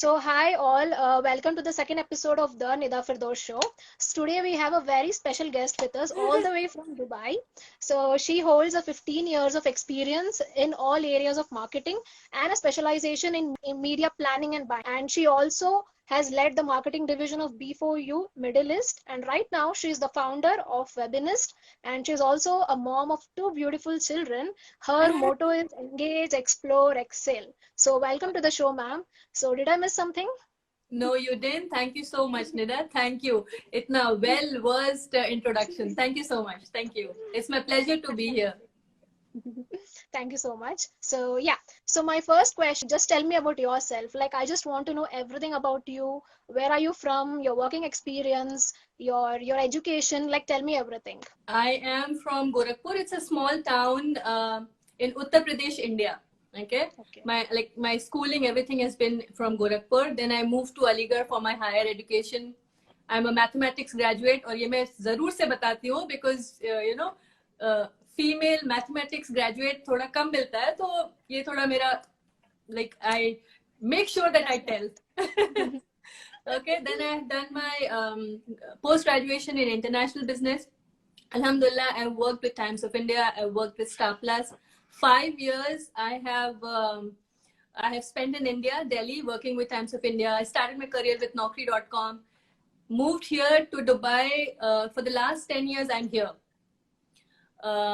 So, hi all, welcome to the second episode of the Nida Firdaus show. So today we have a very special guest with us all the way from Dubai. So, she holds a 15 years of experience in all areas of marketing and a specialization in media planning and buying. And she also has led the marketing division of B4U Middle East. And right now, she is the founder of Webinist, and she is also a mom of two beautiful children. Her motto is engage, explore, excel. So, welcome to the show, ma'am. So did I miss something? No, you didn't. Thank you so much, Nida. Thank you. Itna well-versed introduction. Thank you so much. Thank you. It's my pleasure to be here. Thank you so much. So yeah, so my first question, just tell me about yourself. Like I just want to know everything about you. Where are you from? Your working experience, your education. Like tell me everything. I am from Gorakhpur. It's a small town in Uttar Pradesh, India. Okay. Okay. My schooling, everything has been from Gorakhpur. Then I moved to Aligarh for my higher education. I'm a mathematics graduate, और ये मैं जरूर से बताती हूँ because female mathematics graduate थोड़ा कम मिलता है, तो ये थोड़ा मेरा like I make sure that I tell. Okay, then I have done my post graduation in international business. Alhamdulillah, I worked with Times of India. I worked with Star Plus. 5 years I have spent in India, Delhi, working with Times of India. I started my career with Naukri.com. Moved here to Dubai. For the last 10 years, I'm here.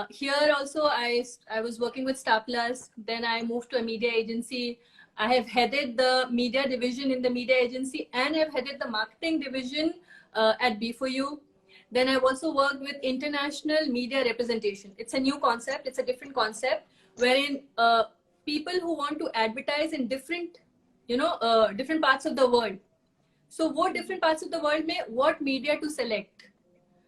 Here also, I was working with Star Plus. Then I moved to a media agency. I have headed the media division in the media agency, and I've headed the marketing division at B4U. Then I've also worked with international media representation. It's a new concept. It's a different concept wherein people who want to advertise in different, different parts of the world. So what different parts of the world may, what media to select?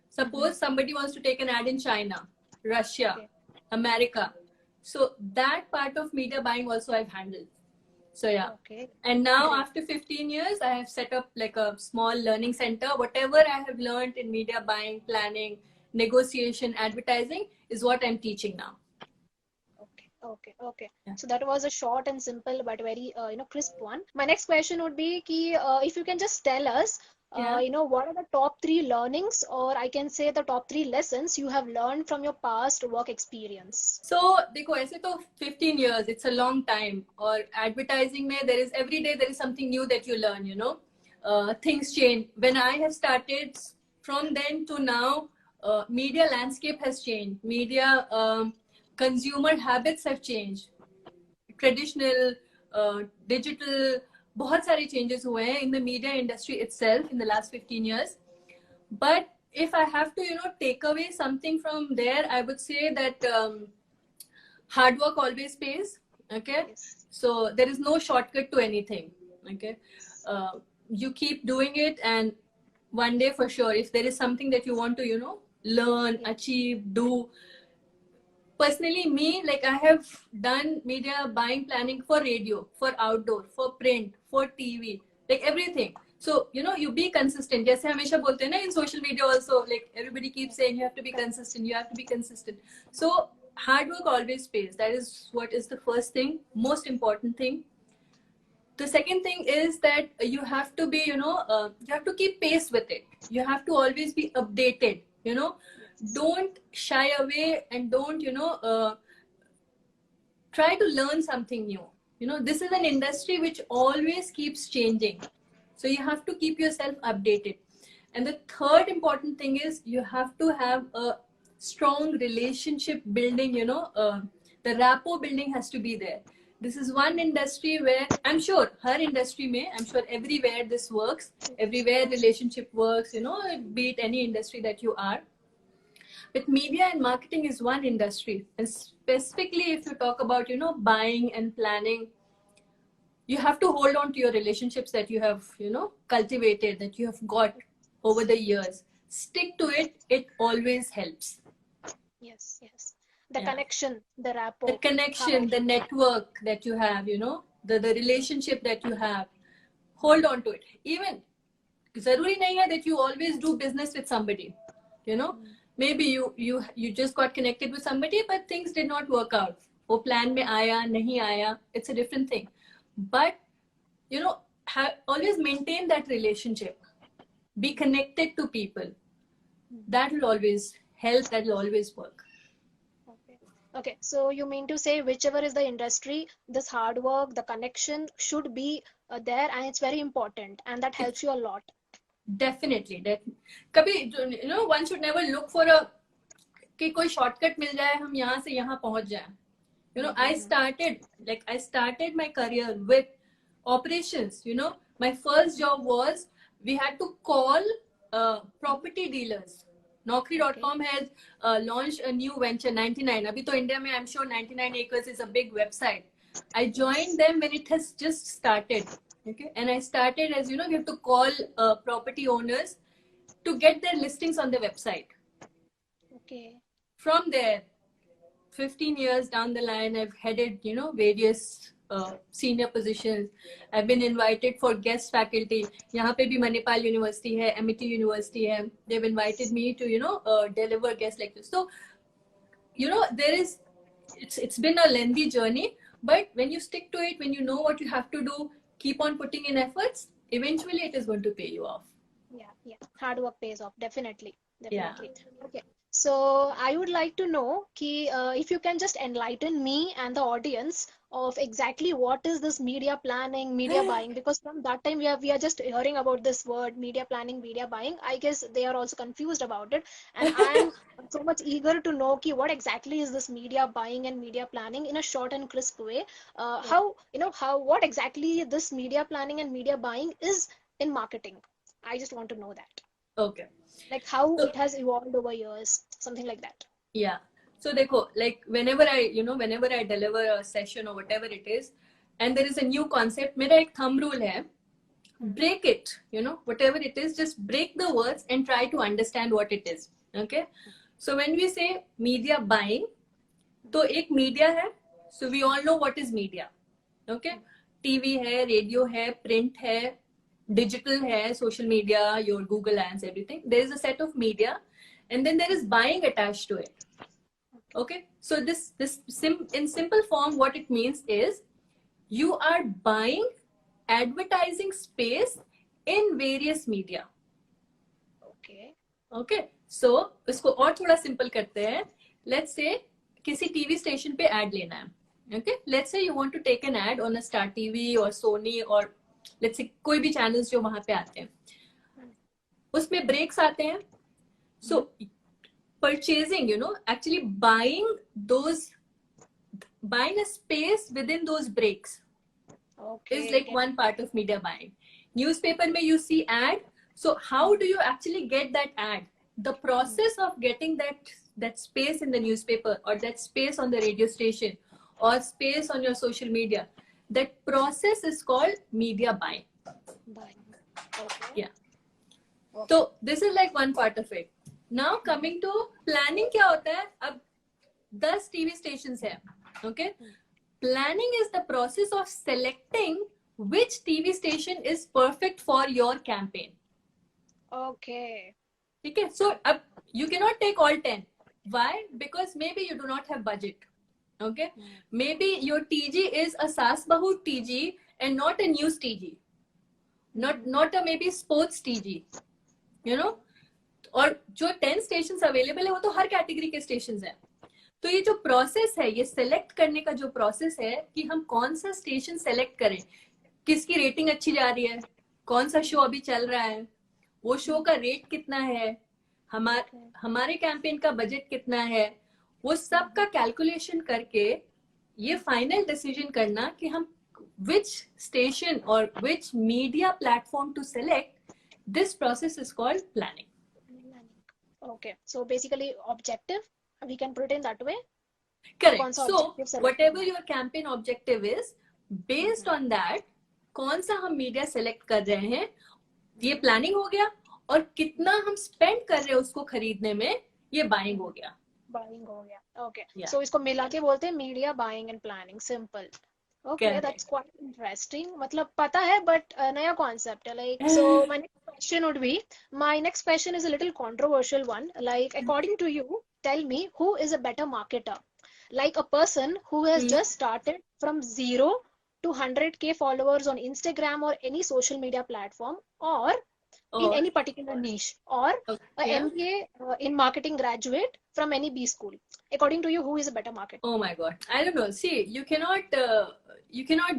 Suppose somebody wants to take an ad in China, Russia, Okay. America. So that part of media buying also I've handled. So yeah. Okay. And now Great. after 15 years, I have set up like a small learning center. Whatever I have learned in media buying, planning, negotiation, advertising is what I'm teaching now. Okay. Yeah. So that was a short and simple but very crisp one. My next question would be if you can just tell us Yeah. what are the top three learnings, or I can say the top three lessons you have learned from your past work experience. So देखो ऐसे तो 15 years, it's a long time. और advertising में there is every day there is something new that you learn. Things change. When I have started, from then to now, media landscape has changed. Media consumer habits have changed. Traditional, digital, बहुत सारे changes हुए हैं in the media industry itself in the last 15 years. But if I have to, take away something from there, I would say that hard work always pays. Okay. Yes. So there is no shortcut to anything. Okay. You keep doing it, and one day for sure, if there is something that you want to, learn, achieve, do. Personally, me, like I have done media buying planning for radio, for outdoor, for print, for TV, like everything. So, you be consistent. जैसे हमेशा बोलते हैं ना, in social media also, like everybody keeps saying you have to be consistent, you have to be consistent. So hard work always pays. That is what is the first thing, most important thing. The second thing is that you have to be, you have to keep pace with it. You have to always be updated, Don't shy away and don't, try to learn something new. This is an industry which always keeps changing. So you have to keep yourself updated. And the third important thing is you have to have a strong relationship building, the rapport building has to be there. This is one industry where I'm sure her industry may, I'm sure everywhere this works, everywhere relationship works, be it any industry that you are. But media and marketing is one industry. And specifically, if you talk about, buying and planning, you have to hold on to your relationships that you have, cultivated, that you have got over the years. Stick to it. It always helps. Yes. The connection, the rapport. The connection, the network that you have, the relationship that you have. Hold on to it. Even, zaruri nahi hai that you always do business with somebody, Maybe you just got connected with somebody, but things did not work out. वो plan में आया, नहीं आया, it's a different thing. But, always maintain that relationship. Be connected to people. That will always help. That will always work. Okay. Okay. So you mean to say whichever is the industry, this hard work, the connection should be there, and it's very important, and that helps you a lot. Definitely. कभी one should never look for a कि कोई shortcut मिल जाए हम यहाँ से यहाँ पहुँच जाएं. I started my career with operations. My first job was we had to call property dealers. Naukri.com has launched a new venture, 99. Abhi to India mein, I'm sure 99 acres is a big website. I joined them when it has just started. Okay, and I started as we have to call property owners to get their listings on the website. Okay. From there, 15 years down the line, I've headed various senior positions. I've been invited for guest faculty. यहाँ पे भी Manipal University है, MIT University है. They've invited me to deliver guest lectures. So it's been a lengthy journey, but when you stick to it, when you know what you have to do, keep on putting in efforts, eventually it is going to pay you off. Yeah. Hard work pays off, definitely. Yeah. Okay. So I would like to know if you can just enlighten me and the audience of exactly what is this media planning, media buying, because from that time we are just hearing about this word media planning, media buying. I guess they are also confused about it, and I'm so much eager to know what exactly is this media buying and media planning in a short and crisp way. What exactly this media planning and media buying is in marketing. I just want to know that. Okay. Like how it has evolved over years, something like that. Yeah. So dekho, like whenever I deliver a session or whatever it is, and there is a new concept, mera ek thumb rule hai, break it, whatever it is, just break the words and try to understand what it is. Okay. So when we say media buying, to ek media hai, so we all know what is media. Okay. TV hai, radio hai, print hai, digital hai, social media, your Google ads, everything. There is a set of media, and then there is buying attached to it. Okay, so in simple form, what it means is you are buying advertising space in various media. Okay, so इसको और थोड़ा simple करते हैं. Let's say किसी TV station पे ad लेना है. Okay, let's say you want to take an ad on a Star TV or Sony or let's say कोई भी channels जो वहाँ पे आते हैं, उसमें breaks आते हैं. So purchasing, actually buying a space within those breaks is like one part of media buying. Newspaper mein you see ad, so how do you actually get that ad? The process of getting that space in the newspaper or that space on the radio station or space on your social media, that process is called media buying. Yeah. So this is like one part of it. Now coming to planning, क्या होता है? अब 10 TV stations है. Okay. Planning is the process of selecting which TV station is perfect for your campaign. Okay. Okay. So you cannot take all 10. Why? Because maybe you do not have budget. Okay. Maybe your TG is a Saas Bahu TG and not a news TG. Not a maybe sports TG. और जो 10 stations available है वो तो हर category के stations हैं. तो ये जो प्रोसेस है, ये सेलेक्ट करने का जो प्रोसेस है कि हम कौन सा स्टेशन सेलेक्ट करें, किसकी रेटिंग अच्छी जा रही है, कौन सा शो अभी चल रहा है, वो शो का रेट कितना है, हमारे कैंपेन का बजट कितना है, वो सब का कैलकुलेशन करके ये फाइनल डिसीजन करना कि हम which station or which media platform to select. This process is called planning. Okay, so basically objective, we can put it in that way. Correct. So whatever your campaign objective is, based on that, कौन सा हम media select कर रहे हैं, ये planning हो गया, और कितना हम spend कर रहे हैं उसको खरीदने में, ये buying हो गया. Buying हो गया. Okay. Yeah. So इसको मिला के बोलते हैं media buying and planning. Simple. Okay, correct. That's quite interesting. मतलब पता है, but नया concept है. Like, so my next question would be, my next question is a little controversial one. Like, according to you, tell me who is a better marketer? Like a person who has just started from zero to 100K followers on Instagram or any social media platform, or in any particular niche, or a yeah. MBA in marketing graduate from any B school? According to you, who is a better marketer? Oh my God, I don't know. See, you cannot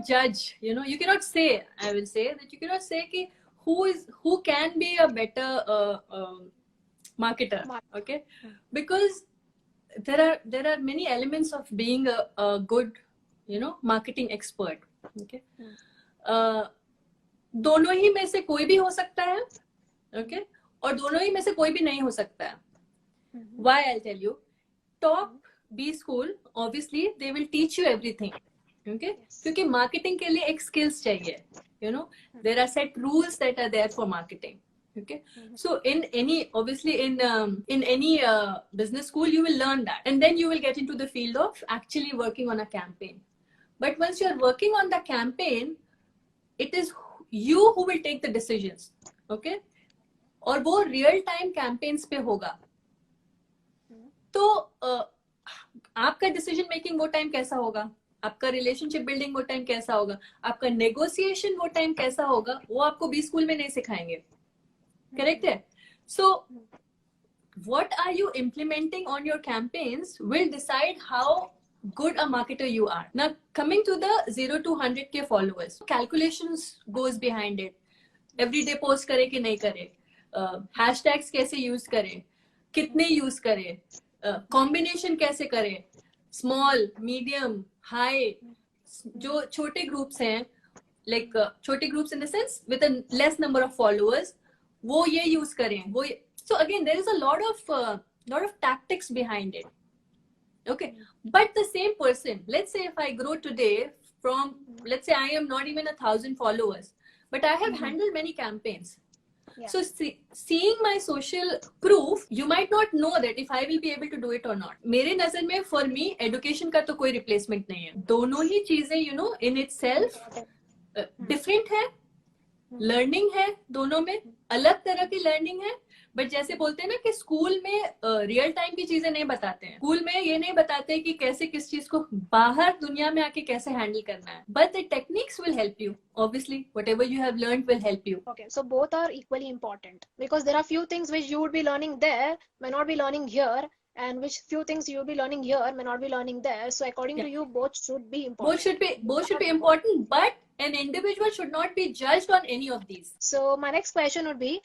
judge. You cannot say. I will say that you cannot say ki who can be a better marketer. Okay, because there are many elements of being a good marketing expert. Okay, दोनों ही में से कोई भी हो सकता है. Okay, और दोनों ही में से कोई भी नहीं हो सकता है. Why? I'll tell you. Top B school, obviously they will teach you everything. Okay, क्योंकि marketing के लिए एक skills चाहिए. There are set rules that are there for marketing. Okay, so in any business school you will learn that, and then you will get into the field of actually working on a campaign. But once you are working on the campaign, it is you who will take the decisions. Okay, और वो real time campaigns पे होगा. तो आपका decision making वो time कैसा होगा, आपका रिलेशनशिप बिल्डिंग वो टाइम कैसा होगा, आपका नेगोशिएशन वो टाइम कैसा होगा, वो आपको बी स्कूल में नहीं सिखाएंगे. करेक्ट है. So what are you implementing on your campaigns will decide how good a marketer you are. Now coming to the 0 to 100K followers, calculations goes behind it. Every day post करे कि नहीं करे, hashtags कैसे use करें, कितने use करें, combination कैसे करें, स्मॉल, मीडियम, हाई. जो छोटे ग्रुप्स हैं, लाइक छोटे groups in the sense with a less number of followers, वो ये यूज करें. वो so again there is a lot of tactics behind it. Okay, but the same person, let's say if I grow today from, let's say I am not even 1,000 followers, but I have handled many campaigns. So seeing my social proof, you might not know that if I will be able to do it or not. मेरे नजर में for me education का तो कोई replacement नहीं है. दोनों ही चीजें in itself different है, learning है, दोनों में अलग तरह की learning है. बट जैसे बोलते हैं ना कि स्कूल में रियल टाइम की चीजें नहीं बताते हैं, स्कूल में ये नहीं बताते कि कैसे किस चीज को बाहर दुनिया में आके कैसे हैंडल करना है. But the techniques will help you. Obviously whatever you have learned will help you. Okay, so both are equally important, because there are few things which you would be learning there may not be learning here, and which few things you will be learning here may not be learning there. So according to you, both should be important. Both should be important, but an individual should not be judged on any of these. So my next question would be,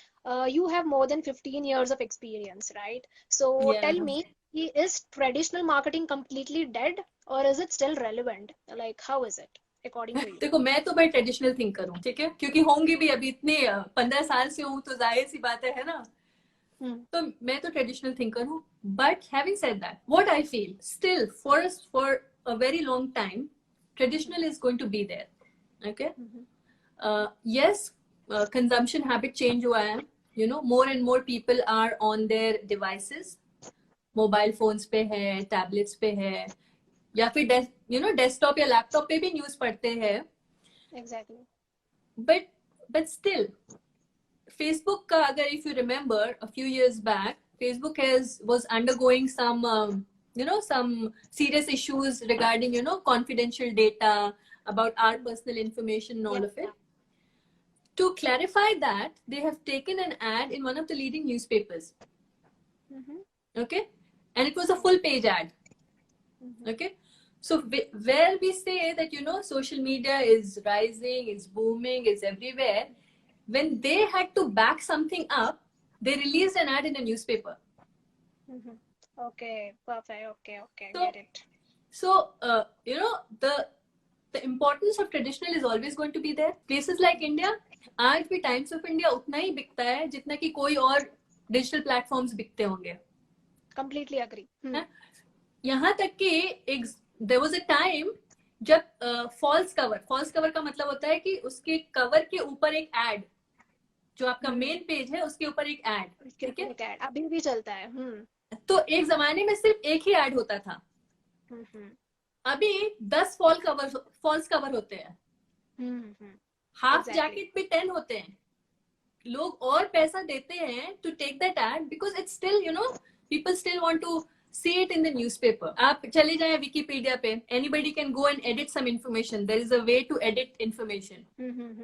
you have more than 15 years of experience, right? So tell me, is traditional marketing completely dead, or is it still relevant? Like, how is it according to you? देखो, मैं तो भाई traditional thinker हूँ, ठीक है, क्योंकि होंगी भी अभी इतने 15 साल से हूँ, तो जाहिर सी बात है ना. तो मैं तो ट्रेडिशनल थिंकर हूँ. But having said that, what I feel still for a very long time traditional is going to be there. Okay, yes, consumption habit change हुआ है. More and more people are on their devices, mobile phones पे है, tablets पे है, या फिर desktop या laptop पे भी news पढ़ते हैं. Exactly. But still, Facebook का, अगर if you remember a few years back, Facebook was undergoing some some serious issues regarding confidential data, about our personal information and all of it. To clarify that, they have taken an ad in one of the leading newspapers. Okay, and it was a full page ad. Okay, so where we say that social media is rising, it's booming, it's everywhere, when they had to back something up, they released an ad in a newspaper. Okay, perfect. Okay, so, get it. So the importance of traditional is always going to be there. Places like India, आज भी times of India उतना ही बिकता है जितना कि कोई और digital platforms बिकते होंगे. Completely agree. यहाँ तक कि there was a time जब false cover का मतलब होता है कि उसके कवर के ऊपर एक एड, जो आपका मेन पेज है उसके ऊपर एक एड, ठीक है, अभी भी चलता है. तो एक जमाने में सिर्फ एक ही एड होता था. अभी 10 फॉल्स कवर होते हैं. हाफ जैकेट पे 10 होते हैं. लोग और पैसा देते हैं to take that ad, because it's still people still want to see it in the newspaper. आप चले जाएं विकिपीडिया पे, anybody can go and edit some information. There is a way to edit information.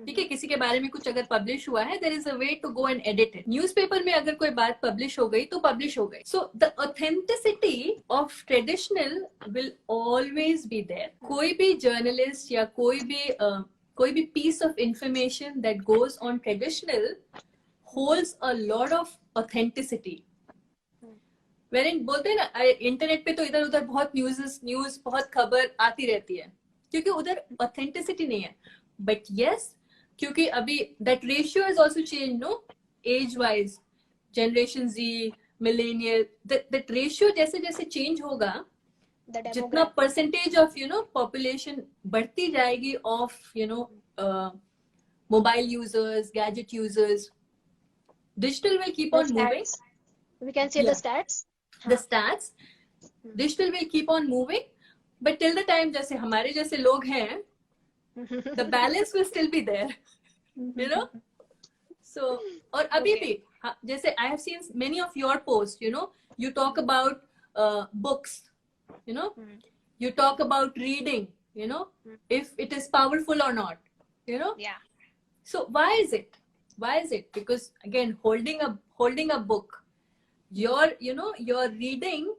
ठीक है, किसी के बारे में कुछ अगर पब्लिश हुआ है, there is a way to go and edit it. Newspaper में अगर कोई बात पब्लिश हो गई तो पब्लिश हो गई. So the authenticity of traditional will always be there. कोई भी जर्नलिस्ट या कोई भी piece of information that goes on traditional holds a lot of authenticity. Wherein बोलते हैं ना, इंटरनेट पे तो इधर उधर बहुत न्यूज बहुत खबर आती रहती है, क्योंकि उधर ऑथेंटिसिटी नहीं है. बट यस, क्योंकि अभी that ratio is also change, no, age wise, generation Z, millennial, that ratio जैसे जैसे चेंज होगा, जितना परसेंटेज ऑफ पॉपुलेशन बढ़ती जाएगी of mobile users, gadget users, digital will keep on moving. We can say the stats. The stats, digital will keep on moving, but till the time जैसे हमारे जैसे लोग हैं, the balance will still be there, you know. So और अभी भी जैसे I have seen many of your posts, you talk about books, you talk about reading, if it is powerful or not, Yeah. So why is it? Because again, holding a book, your reading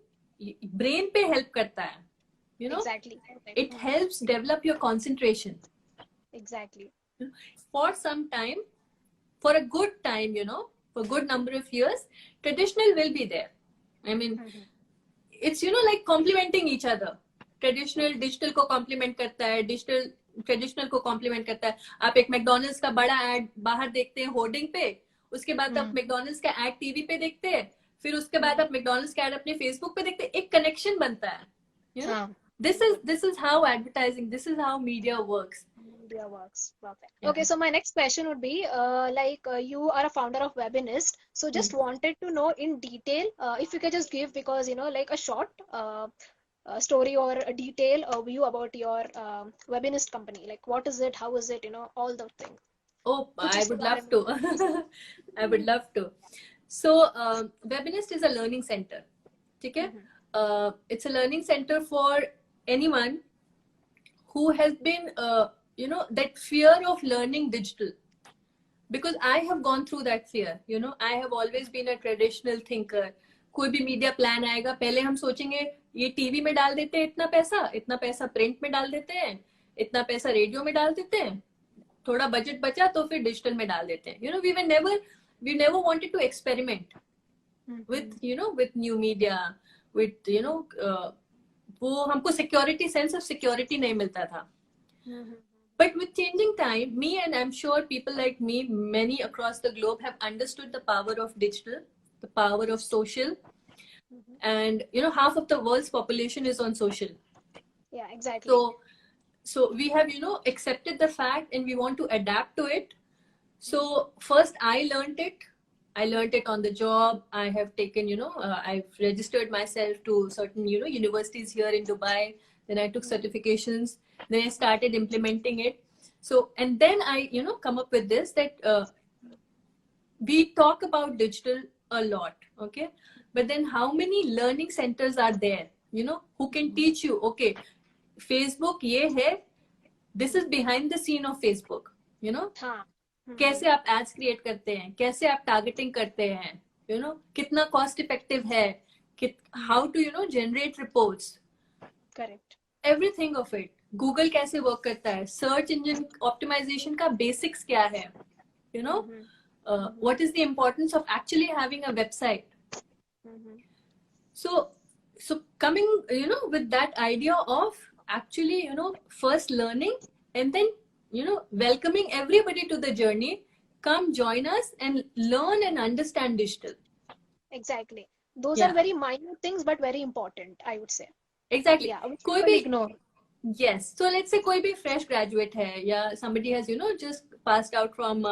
brain पे help करता है, Exactly. it helps develop your concentration. Exactly. For some time, for a good time, for a good number of years, traditional will be there. I mean, it's like complementing each other. Traditional digital को complement करता है, digital traditional को complement करता है. आप एक McDonald's का बड़ा एड बाहर देखते हैं होर्डिंग पे, उसके बाद आप मैकडॉनल्ड्स का एड टीवी पे देखते हैं, फिर उसके बाद आप मैकडॉनल्ड्स का एड अपने फेसबुक पे देखते हैं. एक कनेक्शन बनता है. This is how advertising, this is how media works. Perfect. Okay, so my next question would be you are a founder of Webinist, so just wanted to know in detail if you could just give, because like a short story or a detail view about your Webinist company, like what is it, how is it, all those things. Oh, I would love to. I would love to. So Webinist is a learning center. Okay? It's a learning center for anyone who has been that fear of learning digital, because I have gone through that fear. I have always been a traditional thinker. कोई भी media plan आएगा, पहले हम सोचेंगे ये TV में डाल देते हैं इतना पैसा प्रिंट में डाल देते हैं, इतना पैसा रेडियो में डाल देते हैं, थोड़ा बजट बचा तो फिर डिजिटल में डाल देते हैं. we never wanted to experiment with with new media, with वो हमको security, sense of security नहीं मिलता था. But with changing time, me and I'm sure people like me, many across the globe, have understood the power of digital, the power of social, and half of the world's population is on social. Yeah, exactly. So we have accepted the fact and we want to adapt to it. So first I learned it on the job. I have taken I've registered myself to certain universities here in Dubai. Then I took certifications. Then I started implementing it. So, and then I come up with this, that we talk about digital a lot, okay, but then how many learning centers are there who can teach you, okay, Facebook ये है, this is behind the scene of Facebook, कैसे आप ads create करते हैं, कैसे आप targeting करते हैं, कितना cost effective है, how to generate reports. Correct. Everything of it. Google कैसे work करता है, search engine optimization का basics क्या है, what is the importance of actually having a website. So coming with that idea of actually first learning and then welcoming everybody to the journey, come join us and learn and understand digital. Exactly. Those are very minor things but very important, I would say. Exactly. Yeah, which कोई people भी ignore. Yes. So let's say कोई भी fresh graduate है, या somebody has just passed out from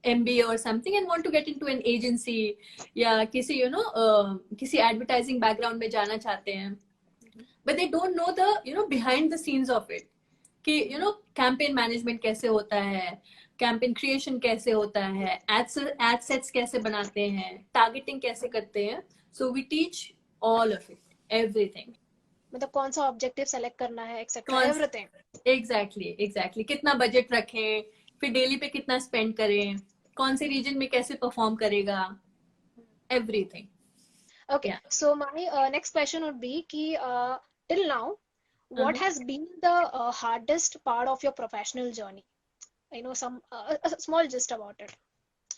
MBA or something and want to get into an agency, या किसी किसी advertising background में जाना चाहते हैं, but they don't know the behind the scenes of it, कि campaign management कैसे होता है, campaign creation कैसे होता है, ad sets कैसे बनाते हैं, targeting कैसे करते हैं. So we teach all of it, everything. मतलब कौन सा ऑब्जेक्टिव सेलेक्ट करना है एक्सेट्रा कौन एवरीथिंग। एग्जैक्टली कितना बजट रखें, फिर डेली पे कितना स्पेंड करें, कौन से रीजन में कैसे परफॉर्म करेगा, everything. Okay, so my next question would be कि till now what has been the hardest part of your professional journey? I know some a small gist about it.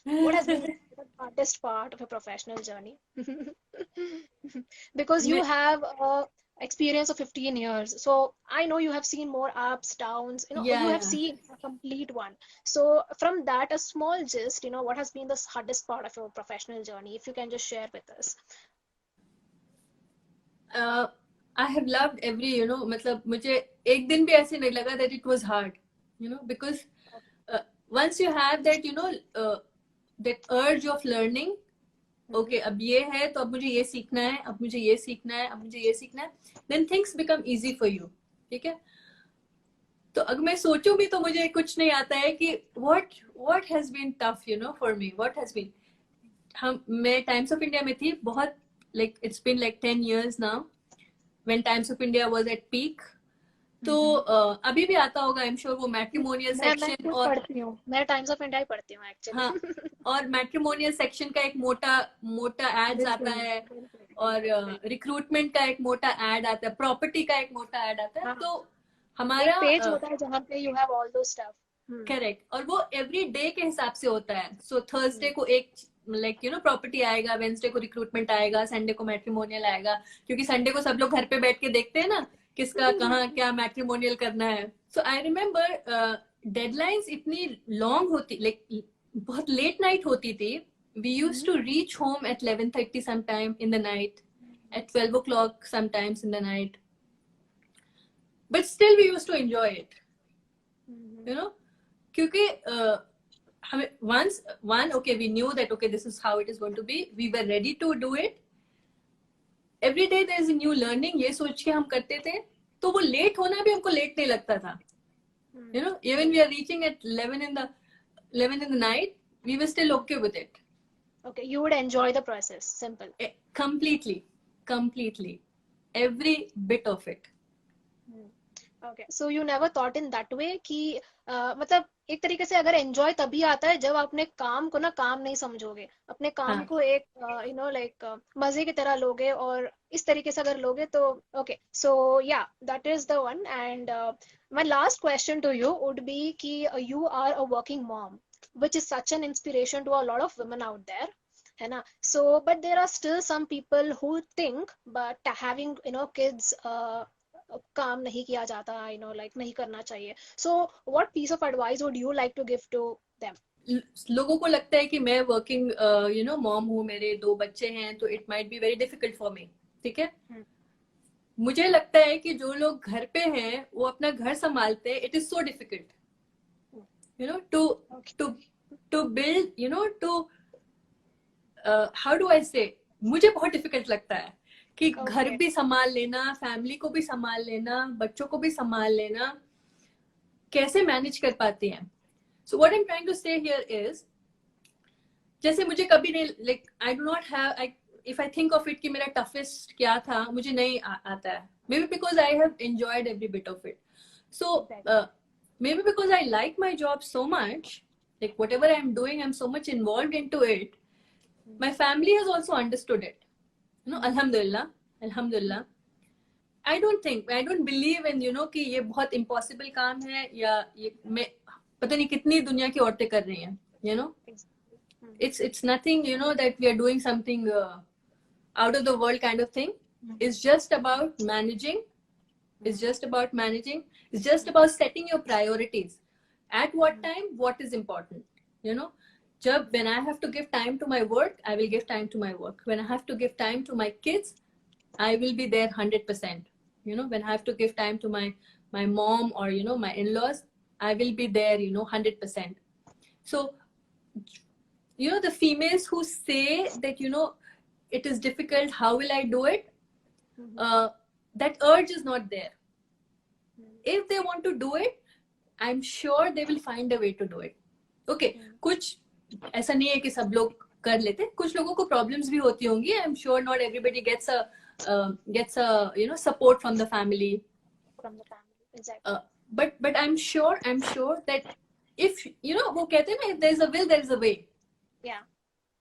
What has been the hardest part of your professional journey? Because you have experience of 15 years, so I know you have seen more ups, downs, you have yeah. seen a complete one. So from that, a small gist, what has been the hardest part of your professional journey, if you can just share with us. I have loved every, मतलब मुझे एक दिन भी ऐसे नहीं लगा that it was hard, because once you have that, that urge of learning, okay, अब ये है तो अब मुझे ये सीखना है, अब मुझे ये सीखना है, अब मुझे ये सीखना है, then things become easy for you, ठीक है. तो अगर मैं सोचूं भी तो मुझे कुछ नहीं आता है कि what has been tough, for me, what has been. मैं टाइम्स ऑफ इंडिया में थी बहुत, like it's been like 10 years now when Times of India was at peak. तो अभी भी आता होगा आई एम श्योर वो मैट्रिमोनियल सेक्शन, और पढ़ती हूँ, मैं टाइम्स ऑफ इंडिया ही पढ़ती हूँ एक्चुअली. हाँ, और मैट्रिमोनियल सेक्शन का एक मोटा एड्स आता है, और रिक्रूटमेंट का एक मोटा एड आता है, प्रॉपर्टी का एक मोटा एड आता है. तो हमारा पेज होता है जहाँ पे यू हैव ऑल दो स्टफ. करेक्ट, और वो एवरी डे के हिसाब से होता है. सो थर्सडे को एक लाइक प्रॉपर्टी आएगा, वेंसडे को रिक्रूटमेंट आएगा, संडे को मैट्रिमोनियल आएगा, क्योंकि संडे को सब लोग घर पे बैठ के देखते हैं ना किसका कहाँ क्या मैट्रिमोनियल करना है. सो आई रिमेम्बर डेडलाइंस इतनी लॉन्ग होती, लाइक बहुत लेट नाइट होती थी. We use to reach home at 11:30 sometime in the night, at 12 o'clock sometimes in the night, but still we used to enjoy it, क्योंकि okay, we knew that okay, this is how it is going to be, we were ready to do it. Every day there is a new learning, ये सोच के हम करते थे, तो वो late होना भी हमको लेट नहीं लगता था. Even we are reaching at 11 in the night, we were still okay with it. Okay, you would enjoy the process, simple. Completely, every bit of it. Okay, so you never thought in that way कि मतलब एक तरीके से अगर enjoy तभी आता है जब अपने काम को ना काम नहीं समझोगे, अपने काम को एक लाइक मजे की तरह लोगे, और इस तरीके से अगर लोगे तो okay. So yeah that is the one. And my last question to you would be कि you are a working mom, which is such an inspiration to a lot of women out there, है ना. So but there are still some people who think but having kids काम नहीं किया जाता, like नहीं करना चाहिए. So what piece of advice would you like to give to them? लोगों को लगता है कि मैं वर्किंग मॉम हूँ, मेरे 2 बच्चे हैं, तो it might be very difficult for me, ठीक है. मुझे लगता है कि जो लोग घर पे हैं वो अपना घर संभालते हैं, it is so difficult to build to how do I say, मुझे बहुत डिफिकल्ट लगता है कि घर भी संभाल लेना, फैमिली को भी संभाल लेना, बच्चों को भी संभाल लेना, कैसे मैनेज कर पाती हैं. So what I am trying to say here is, जैसे मुझे कभी नहीं, like I do not have, if I think of it कि मेरा टफेस्ट क्या था, मुझे नहीं आता है. Maybe because I have enjoyed every bit of it. So maybe because I like my job so much, like whatever I am doing, I am so much involved into it. My family has also understood it. अल्हम्दुलिल्लाह. I don't believe in कि ये बहुत impossible काम है, या ये मैं पता नहीं कितनी दुनिया की औरतें कर रही हैं. It's nothing that we are doing something out of the world kind of thing. It's just about managing. It's just about setting your priorities. At what time, what is important. When I have to give time to my work, I will give time to my work. When I have to give time to my kids, I will be there 100%. When I have to give time to my mom or my in-laws, I will be there 100%. So the females who say that it is difficult, how will I do it, that urge is not there. If they want to do it, I'm sure they will find a way to do it. Okay, कुछ ऐसा नहीं है कि सब लोग कर लेते, कुछ लोगों को प्रॉब्लम्स भी होती होंगी. I am sure not everybody gets gets a support from the family. From the family, exactly. But I'm sure that if वो कहते हैं ना, if there is a will there is a way. Yeah.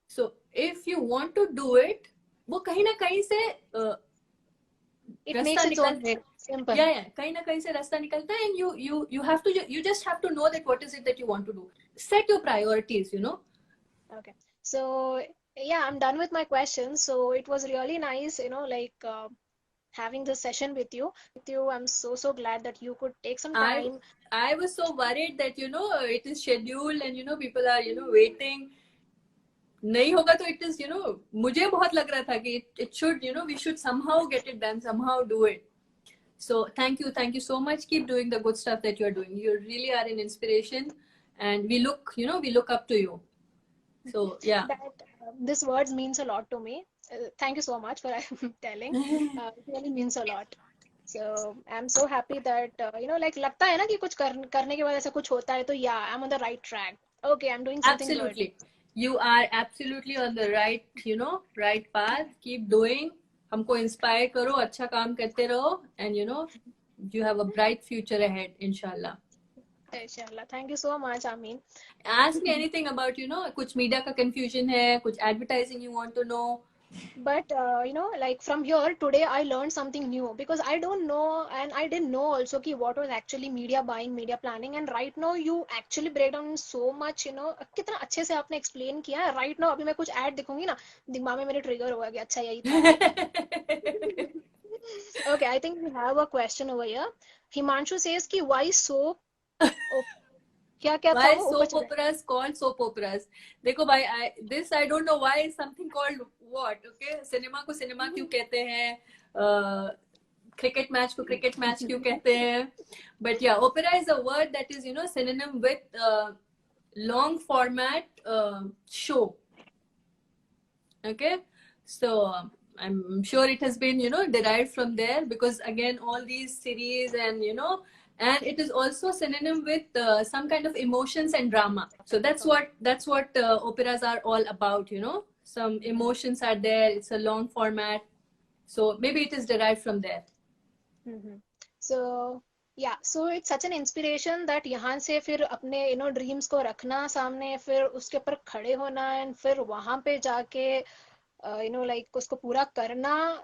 So if you want to do it, वो कहीं ना कहीं से It makes its own way. Simple. yeah, कहीं ना कहीं से रास्ता निकलता है, and you have to, you just have to know that what is it that you want to do. Set your priorities, Okay. So yeah, I'm done with my questions. So it was really nice, like having this session with you. I'm so glad that you could take some time. I was so worried that it is scheduled and people are waiting. नहीं होगा तो it is मुझे बहुत लग रहा था कि it should we should somehow get it done, somehow do it. So thank you so much. Keep doing the good stuff that you're doing. You really are an inspiration, and we look up to you. So yeah. This words means a lot to me. Thank you so much for telling. It really means a lot. So I'm so happy that like लगता है ना कि कुछ करने के बाद ऐसा कुछ होता है तो yeah, I'm on the right track. Okay, I'm doing something absolutely good. You are absolutely on the right path. Keep doing. हमको inspire करो, अच्छा काम करते रहो, and you have a bright future ahead, inshallah. Inshallah. Thank you so much, Amin. Ask me anything about कुछ media का confusion है, कुछ advertising you want to know. But like from here today I learned something new, because I don't know, and I didn't know also कि what was actually media buying, media planning, and right now you actually break down so much, कितना अच्छे से आपने explain किया है. Right now अभी मैं कुछ ad दिखूंगी ना, दिमाग में मेरे trigger होगा कि अच्छा यही था. Okay, I think we have a question over here. Himanshu says कि why soap? क्या था why वो soap operas called soap operas? देखो भाई, I don't know why something called what. Okay, cinema को सिनेमा क्यों कहते हैं, cricket match को cricket match क्यों कहते हैं? But yeah, opera is a word that is synonym with long format show. Okay, so I'm sure it has been derived from there, because again all these series and and it is also synonym with some kind of emotions and drama. So that's what operas are all about. Some emotions are there. It's a long format, so maybe it is derived from there. So yeah, so it's such an inspiration that यहाँ से फिर अपने dreams को रखना सामने, फिर उसके ऊपर खड़े होना, and फिर वहां पे जाके like उसको पूरा करना,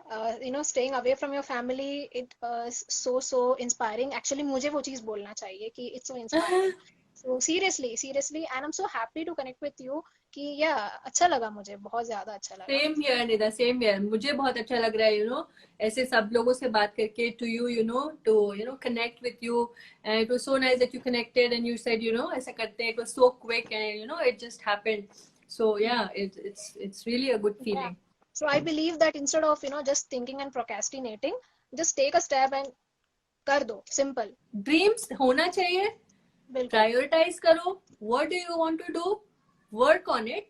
staying away from your family, it is so inspiring. Actually मुझे वो चीज बोलना चाहिए कि it's so inspiring. So seriously, and I'm so happy to connect with you कि yeah, अच्छा लगा, मुझे बहुत ज्यादा अच्छा लगा. Same here, Nida, same here. मुझे बहुत अच्छा लग रहा है ऐसे सब लोगों से बात करके, to connect with you, and it was so nice that you connected and you said ऐसा करते हैं. It was so quick and it just happened. So yeah, it's really a good feeling. Yeah. So I believe that instead of just thinking and procrastinating, just take a step and कर दो. Simple. Dreams होना चाहिए. Prioritize करो. What do you want to do? Work on it.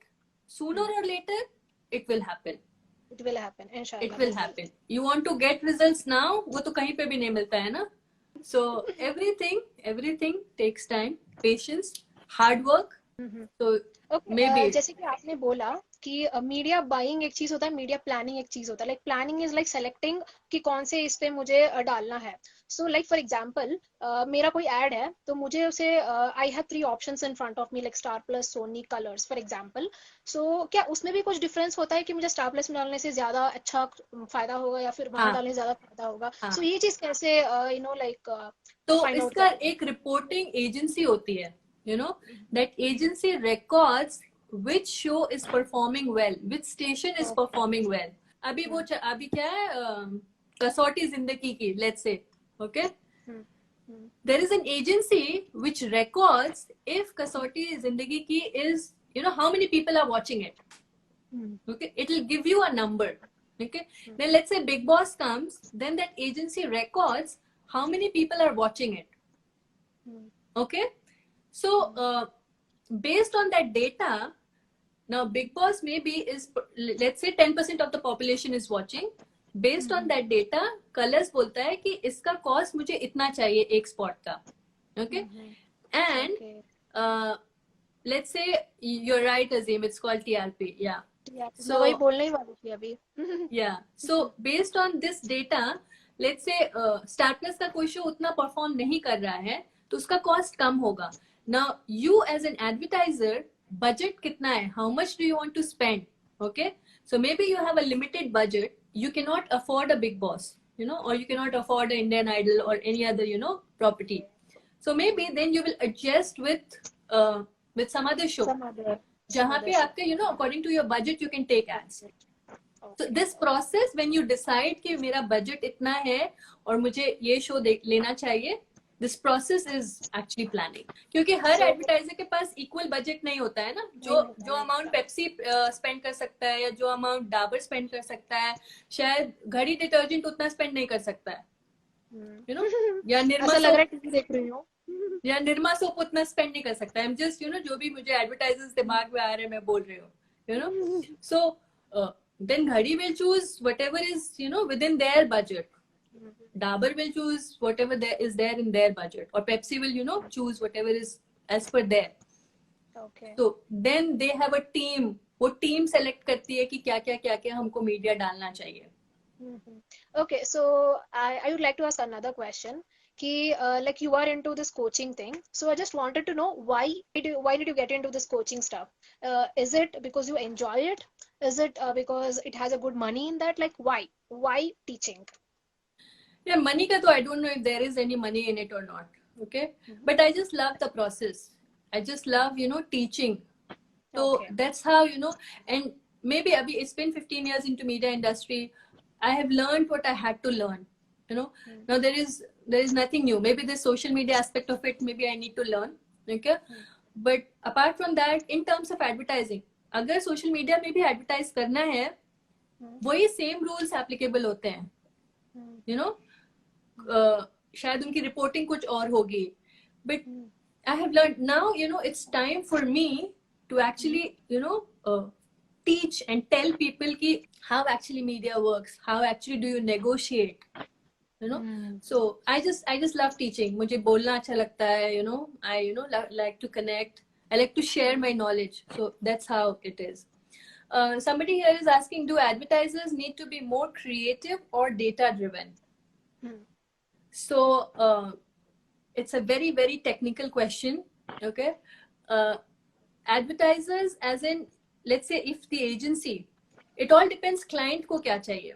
Sooner or later, it will happen. It will happen, inshallah. It will happen. You want to get results now? वो तो कहीं पे भी नहीं मिलता है ना. So everything takes time, patience, hard work. So maybe जैसे कि आपने बोला कि मीडिया बाइंग एक चीज होता है, मीडिया प्लानिंग एक चीज होता है. Like planning is like selecting कि कौन से इस पे मुझे डालना है. सो लाइक फॉर एग्जांपल मेरा कोई एड है तो मुझे उसे I have 3 options in front of me, like Star Plus, Sony, Colors for example. So क्या उसमें भी कुछ डिफरेंस होता है कि मुझे स्टार प्लस में डालने से ज्यादा अच्छा फायदा होगा या फिर वहां डालने से ज्यादा फायदा होगा? सो ये चीज कैसे लाइक तो इसका एक रिपोर्टिंग एजेंसी होती है, that agency records which show is performing well, which station is performing well. अभी क्या है, कसौटी जिंदगी की, let's say, okay, there is an agency which records if कसौटी जिंदगी की is how many people are watching it. Okay, it will give you a number. Okay, then let's say Big Boss comes, then that agency records how many people are watching it. Okay, so based on that data, now Big Boss maybe is, let's say 10% of the population is watching. Based on that data, Colors बोलता है कि इसका cost मुझे इतना चाहिए एक spot का. Okay, and let's say you're right, Azim, it's called TRP. Yeah, मैं वही So बोलने ही वाली थी अभी. yeah, so based on this data, let's say Star Plus का कोई शो उतना परफॉर्म नहीं कर रहा है तो उसका कॉस्ट कम होगा. Now you as an advertiser, budget कितना है? How much do you want to spend? Okay, so maybe you have a limited budget. You cannot afford a Big Boss, you know, or you cannot afford an Indian Idol or any other, you know, property. So maybe then you will adjust with some other show. जहाँ पे आपके, you know, according to your budget, you can take ads. So this process when you decide कि मेरा budget इतना है और मुझे ये show लेना चाहिए, this process is actually planning. क्योंकि हर advertiser के पास equal budget नहीं होता है ना. जो amount Pepsi spend कर सकता है या जो amount Dabur spend कर सकता है, शायद घड़ी detergent उतना spend नहीं कर सकता है. You know, या निर्मा लग रहा है टीवी देख रही हूँ. या निर्मा सोप उतना स्पेंड नहीं कर सकता. I am just, you know, जो भी मुझे एडवर्टाइजर्स दिमाग में आ रहे हैं मैं बोल रही हूँ, you know. So then Ghadi will choose whatever is, you know, within their budget. Dabur will choose whatever is there in their budget, or Pepsi will, you know, choose whatever is as per their. Okay. So then they have a team. वो team select करती है कि क्या क्या हमको media डालना चाहिए. Okay, so I would like to ask another question. Like you are into this coaching thing, so I just wanted to know why did you get into this coaching stuff? Is it because you enjoy it? Is it because it has a good money in that? Like why teaching? Yeah, money ka to I don't know if there is any money in it or not. Okay, but I just love the process. I just love, you know, teaching. So that's how, you know, and maybe abhi it's been 15 years into media industry. I have learned what I had to learn. You know, now there is nothing new. Maybe the social media aspect of it, maybe I need to learn. Okay, but apart from that, in terms of advertising, अगर social media में भी advertise करना है, वही same rules applicable होते हैं. You know, शायद उनकी reporting कुछ और होगी, but I have learned now. You know, it's time for me to actually, you know, teach and tell people ki how actually media works, how actually do you negotiate. You know, so I just love teaching. मुझे बोलना अच्छा लगता है. You know, I like to connect. I like to share my knowledge. So that's how it is. Somebody here is asking, do advertisers need to be more creative or data driven? So it's a very very technical question. Okay, advertisers, as in, let's say if the agency, it all depends client को क्या चाहिए.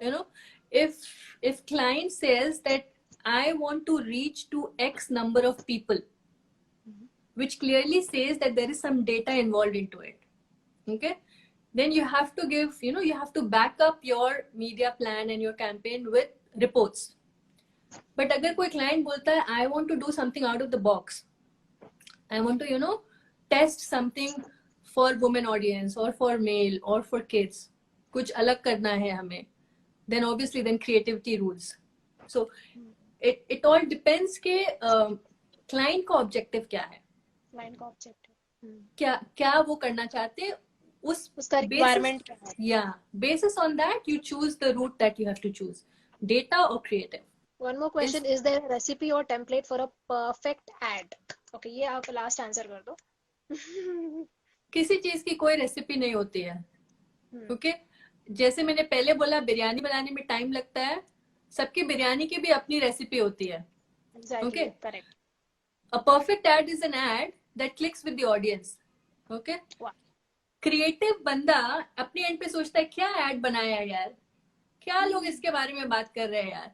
You know, if client says that I want to reach to X number of people, which clearly says that there is some data involved into it, okay, then you have to give, you know, you have to back up your media plan and your campaign with reports. But अगर कोई client बोलता है I want to do something out of the box, I want to, you know, test something for women audience or for male or for kids, कुछ अलग करना है हमें, then obviously then creativity rules. So it all depends के client का objective क्या है, client का objective क्या वो करना चाहते हैं, उसका requirement क्या है. Yeah, basis on that you choose the route that you have to choose, data or creative. One more question, is there a recipe or template for a perfect ad? Okay, ये आप last answer कर दो. किसी चीज की कोई recipe नहीं होती है. Okay, जैसे मैंने पहले बोला बिरयानी बनाने में टाइम लगता है, सबकी बिरयानी की भी अपनी रेसिपी होती है. Exactly, okay, correct. A perfect ad is an ad that clicks with the audience. Okay, creative बंदा अपने एंड पे सोचता है क्या एड बनाया यार, क्या लोग इसके बारे में बात कर रहे हैं यार,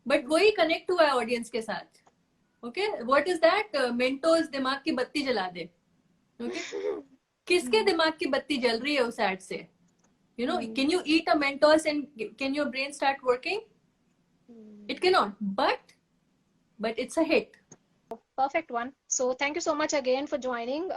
बट वही कनेक्ट हुआ है ऑडियंस के साथ. Okay, what is that, Mentos दिमाग की बत्ती जला दे. ओके, किसके दिमाग की बत्ती जल रही है उस एड से? You know, can you eat a Mentos and can your brain start working? It cannot, but it's a hit. Perfect one. So thank you so much again for joining,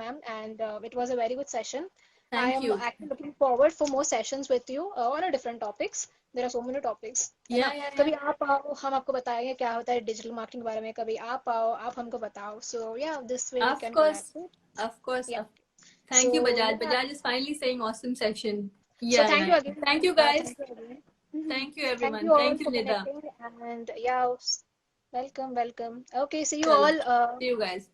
ma'am, and it was a very good session. Thank you. I am actually looking forward for more sessions with you on a different topics. There are so many topics. Yeah. कभी आप आओ, हम आपको बताएंगे क्या होता है digital marketing के बारे में. कभी आप आओ, आप हमको बताओ. So yeah, this way we can collaborate. Of course. Yeah. Thank you, Bajaj. Bajaj is finally saying awesome session. Yeah. So thank you again. Thank you, guys. Thank you, everyone. Thank you, Nida. And yeah, welcome. Okay, see you all. See you guys.